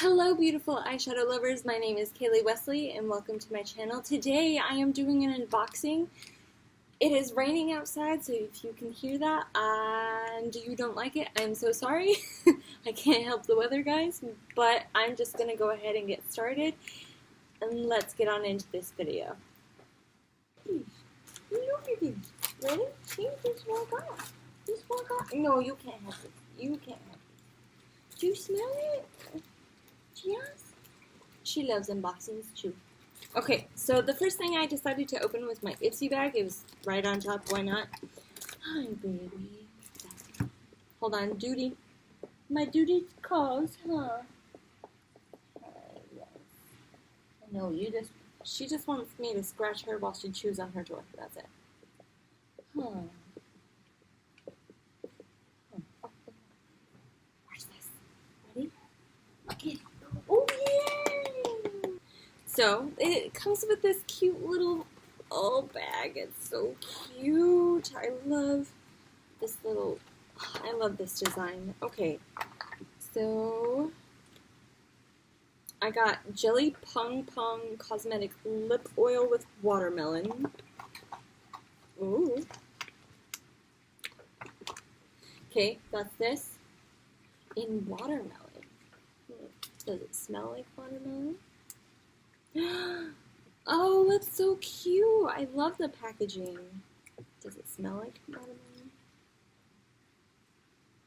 Hello beautiful eyeshadow lovers, my name is Kailee Wesley and welcome to my channel. Today I am doing an unboxing. It is raining outside, so if you can hear that and you don't like it, I'm so sorry. I can't help the weather, guys, but I'm just going to go ahead and get started and let's get on into this video. Ready? Just walk off. Just walk off. No, you can't have it. You can't have it. Do you smell it? Yes. She loves unboxings too. Okay, so the first thing I decided to open was my Ipsy bag. It was right on top, why not? Hi, baby. Hold on, duty. My duty calls, huh? Yes. No, she just wants me to scratch her while she chews on her toy. That's it. Huh. Where's this? Ready? Okay. Oh, yay! So, it comes with this cute little bag. It's so cute. I love this design. Okay, so I got Jelly Pong Pong Cosmetic Lip Oil with Watermelon. Ooh. Okay, that's this in watermelon. Does it smell like watermelon? Oh, that's so cute. I love the packaging. Does it smell like watermelon?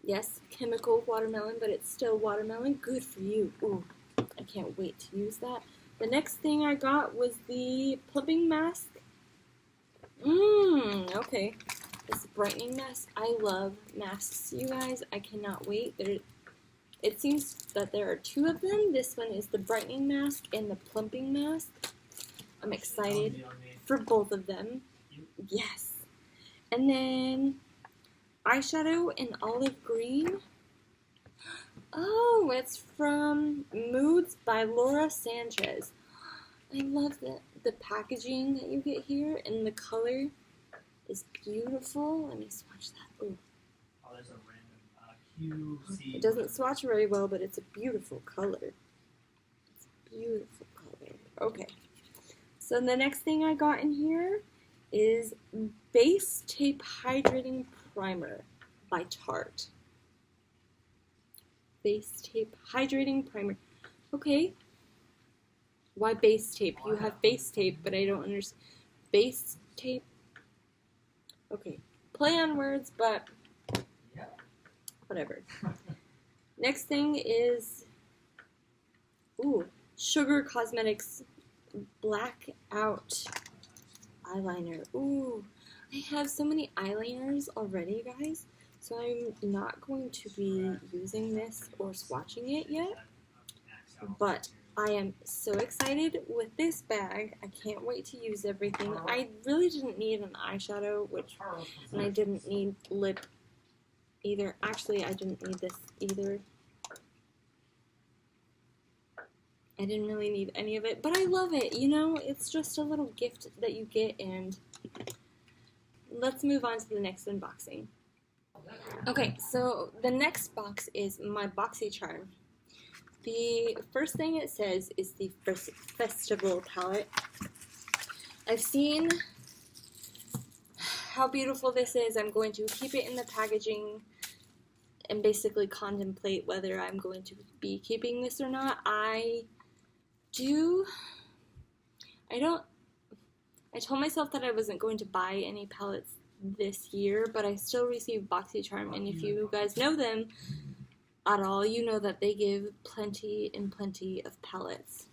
Yes, chemical watermelon, but it's still watermelon. Good for you. Ooh, I can't wait to use that. The next thing I got was the plumping mask. Okay. This brightening mask. I love masks, you guys. I cannot wait. It seems that there are two of them. This one is the brightening mask and the plumping mask. I'm excited for both of them. Yes. And then eyeshadow in olive green. Oh, it's from Moods by Laura Sanchez. I love the packaging that you get here, and the color is beautiful. Let me swatch that. Ooh. Oh, there's a random QC. It doesn't swatch very well, but it's a beautiful color. It's a beautiful color. Okay. So the next thing I got in here is Base Tape Hydrating Primer by Tarte. Base Tape Hydrating Primer. Okay. Why base tape? You have base tape, but I don't understand. Base tape? Okay. Play on words, but whatever. Next thing is, Sugar Cosmetics Blackout Eyeliner. Ooh, I have so many eyeliners already, guys, so I'm not going to be using this or swatching it yet, but I am so excited with this bag. I can't wait to use everything. I really didn't need an eyeshadow, and I didn't need lip either. Actually, I didn't need this either. I didn't really need any of it, but I love it. You know, it's just a little gift that you get, and let's move on to the next unboxing. Okay, so the next box is my Boxycharm. The first thing it says is the Festival palette. I've seen how beautiful this is. I'm going to keep it in the packaging and basically contemplate whether I'm going to be keeping this or not. I told myself that I wasn't going to buy any palettes this year, but I still received Boxycharm, and if you guys know them at all, you know that they give plenty and plenty of palettes.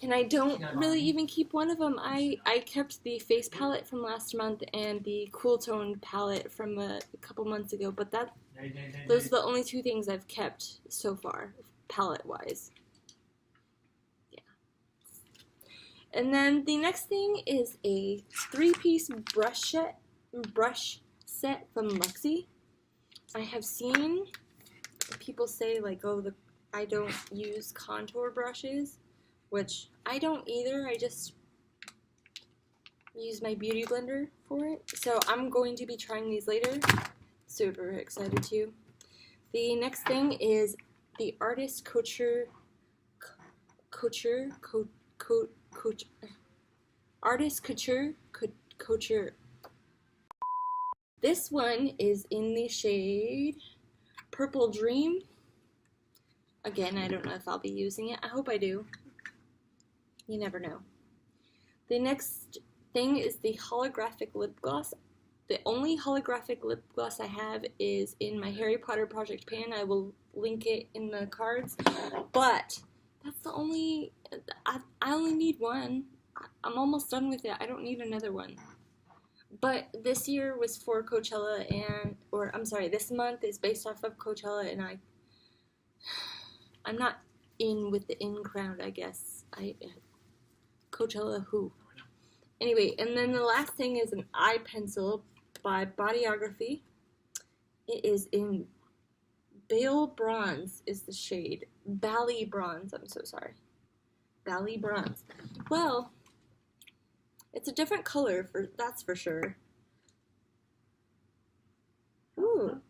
And I don't really even keep one of them. I kept the face palette from last month and the Cool Tone palette from a couple months ago, but those are the only two things I've kept so far, palette-wise. Yeah. And then the next thing is a 3-piece brush set from Luxie. I have seen people say, like, I don't use contour brushes, which I don't either. I just use my beauty blender for it. So I'm going to be trying these later. Super excited too. The next thing is the Artist Couture, Artist Couture. This one is in the shade Purple Dream. Again, I don't know if I'll be using it. I hope I do. You never know. The next thing is the holographic lip gloss. The only holographic lip gloss I have is in my Harry Potter project pan. I will link it in the cards. But that's the only... I only need one. I'm almost done with it. I don't need another one. But this year was for Coachella this month is based off of Coachella, and I'm not in with the in crowd, I guess. Coachella who? Anyway, and then the last thing is an eye pencil by Bodyography. It is in Bale Bronze is the shade. Bally Bronze, I'm so sorry. Bally Bronze. Well, it's a different color, that's for sure. Ooh.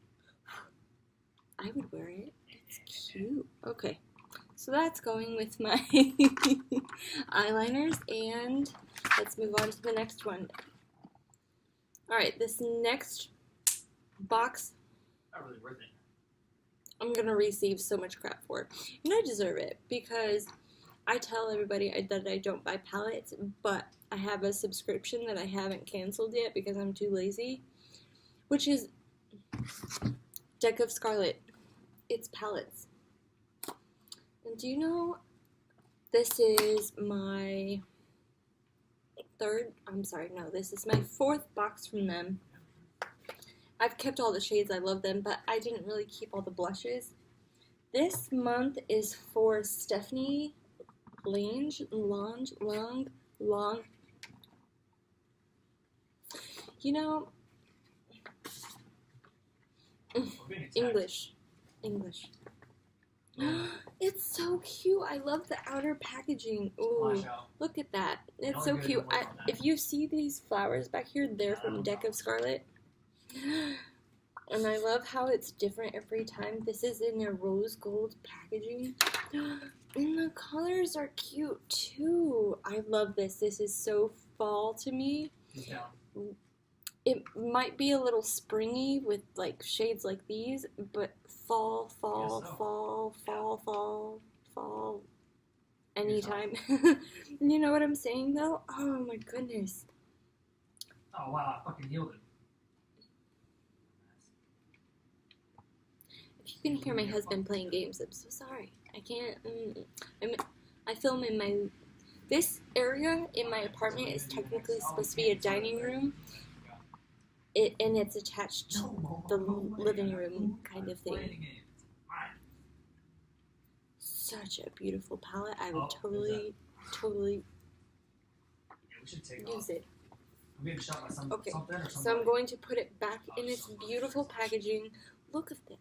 I would wear it. It's cute. Okay. So that's going with my eyeliners, and let's move on to the next one. Alright, this next box, Not really worth it. I'm going to receive so much crap for it. And I deserve it, because I tell everybody that I don't buy palettes, but I have a subscription that I haven't canceled yet because I'm too lazy, which is Deck of Scarlet. It's palettes. And do you know, this is my this is my fourth box from them. I've kept all the shades, I love them, but I didn't really keep all the blushes. This month is for Stephanie Long. You know, English. It's so cute. I love the outer packaging. Ooh, look at that. It's so cute. If you see these flowers back here, they're from Deck of Scarlet. And I love how it's different every time. This is in a rose gold packaging. And the colors are cute too. I love this. This is so fall to me. It might be a little springy with like shades like these, but fall, anytime. You know what I'm saying though? Oh my goodness. Oh wow, I fucking yielded. If you can hear my husband playing games, I'm so sorry. I can't. I film in this area in my apartment is technically supposed to be a dining room. And it's attached to the living room kind of thing. Such a beautiful palette. I would totally use it. Okay, so I'm going to put it back in its beautiful packaging. Look at that.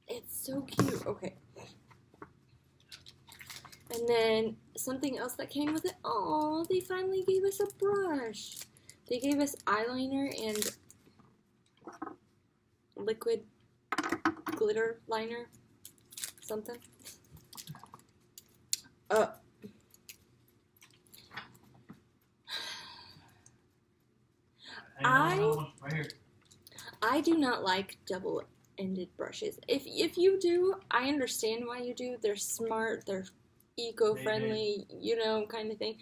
It's so cute. Okay. And then something else that came with it. Oh, they finally gave us a brush. They gave us eyeliner and liquid glitter liner, something. I do not like double-ended brushes. If you do, I understand why you do. They're smart, they're eco-friendly, you know, kind of thing.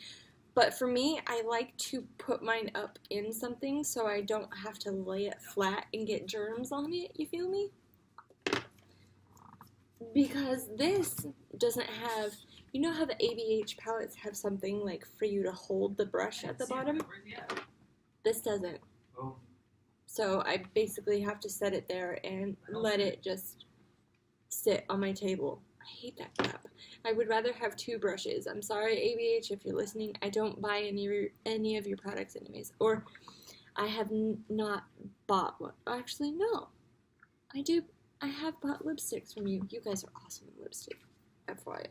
But for me, I like to put mine up in something so I don't have to lay it flat and get germs on it, you feel me? Because this doesn't have, you know how the ABH palettes have something like for you to hold the brush at the bottom? This doesn't. So I basically have to set it there and let it just sit on my table. I hate that crap. I would rather have two brushes. I'm sorry, ABH, if you're listening. I don't buy any of your products anyways. Or I have not bought one. Actually, no. I do. I have bought lipsticks from you. You guys are awesome at lipstick. FYI.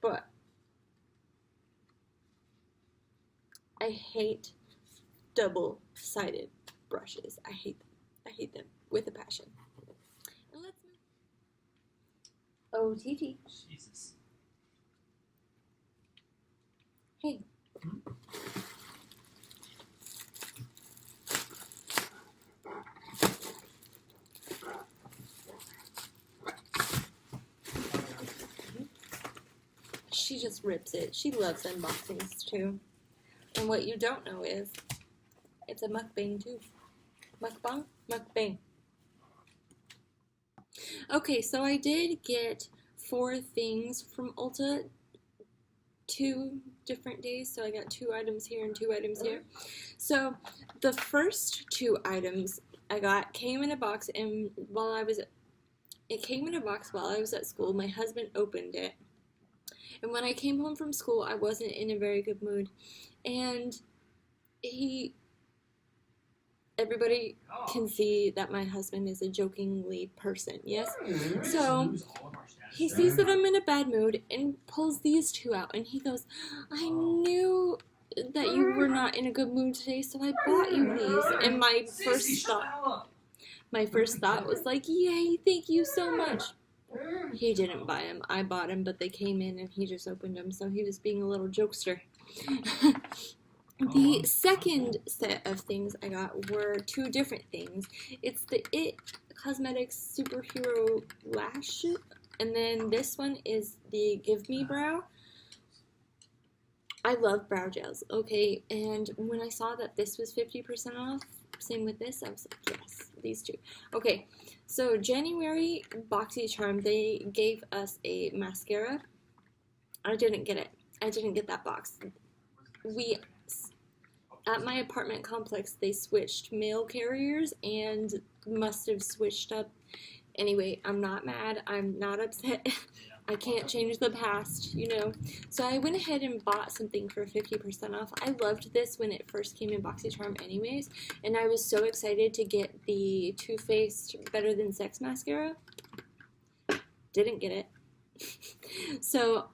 But I hate double-sided brushes. I hate them with a passion. And Oh, TT. Jesus. Hey. She just rips it. She loves unboxings too. And what you don't know is, it's a mukbang too. Mukbang? Mukbang. Okay, so I did get 4 things from Ulta 2 different days. So I got 2 items here and 2 items here. So the first 2 items I got came in a box, and it came in a box while I was at school. My husband opened it. And when I came home from school, I wasn't in a very good mood. And everybody can see that my husband is a jokingly person, yes? So he sees that I'm in a bad mood and pulls these 2 out. And he goes, I knew that you were not in a good mood today, so I bought you these. And my first thought was like, yay, thank you so much. He didn't buy them. I bought them, but they came in and he just opened them, so he was being a little jokester. The second set of things I got were 2 different things. It's the It Cosmetics Superhero Lash, and then this one is the Give Me Brow. I love brow gels, okay, and when I saw that this was 50% off, same with this, I was like, yes, these 2. Okay, so January, Boxycharm, they gave us a mascara. I didn't get it. I didn't get that box. At my apartment complex, they switched mail carriers and must have switched up. Anyway, I'm not mad. I'm not upset. I can't change the past, you know. So I went ahead and bought something for 50% off. I loved this when it first came in Boxycharm anyways, and I was so excited to get the Too Faced Better Than Sex mascara. Didn't get it. So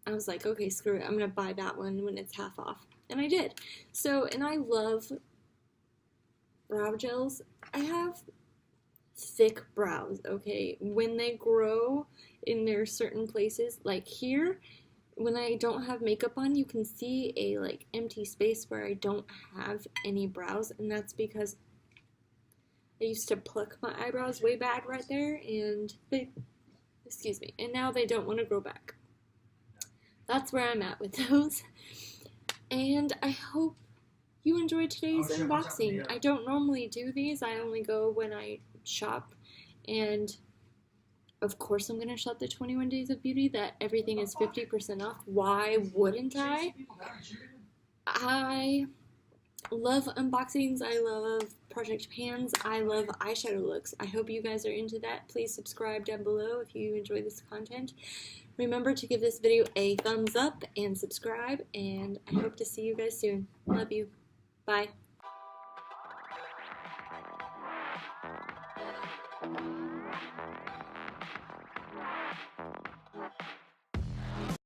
I was like, okay, screw it. I'm going to buy that one when it's half off. And I did. So, and I love brow gels. I have thick brows, okay? When they grow in their certain places, like here, when I don't have makeup on, you can see a like empty space where I don't have any brows, and that's because I used to pluck my eyebrows way bad right there, and and now they don't want to grow back. That's where I'm at with those. And I hope you enjoyed today's unboxing. I don't normally do these. I only go when I shop, and of course I'm going to shop the 21 Days of Beauty that everything is 50% off. Why wouldn't I? I love unboxings. I love project pans. I love eyeshadow looks. I hope you guys are into that. Please subscribe down below if you enjoy this content. Remember to give this video a thumbs up and subscribe, and I hope to see you guys soon. Love you. Bye.